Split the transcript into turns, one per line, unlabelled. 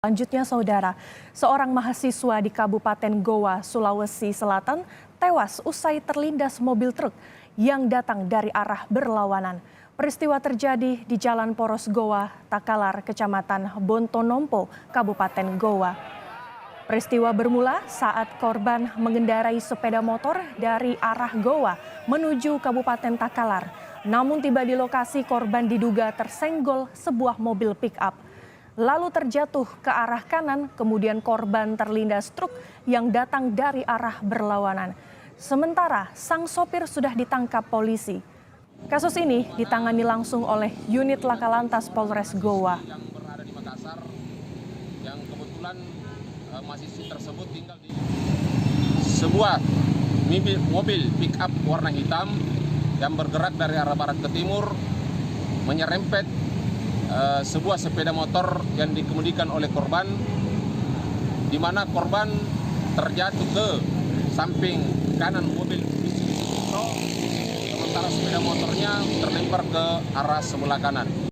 Selanjutnya, saudara, seorang mahasiswa di Kabupaten Goa, Sulawesi Selatan tewas usai terlindas mobil truk yang datang dari arah berlawanan. Peristiwa terjadi di Jalan Poros Goa, Takalar, Kecamatan Bontonompo, Kabupaten Goa. Peristiwa bermula saat korban mengendarai sepeda motor dari arah Goa menuju Kabupaten Takalar. Namun tiba di lokasi, korban diduga tersenggol sebuah mobil pick-up. Lalu terjatuh ke arah kanan, kemudian korban terlindas truk yang datang dari arah berlawanan. Sementara sang sopir sudah ditangkap polisi. Kasus ini ditangani langsung oleh unit Laka Lantas Polres Goa.
Yang berada di Makassar, yang kebetulan mahasiswi tersebut tinggal di sebuah mobil pick-up warna hitam yang bergerak dari arah barat ke timur, menyerempet sebuah sepeda motor yang dikemudikan oleh korban, di mana korban terjatuh ke samping kanan mobil Mitsubishi Supro, sementara sepeda motornya terlempar ke arah sebelah kanan.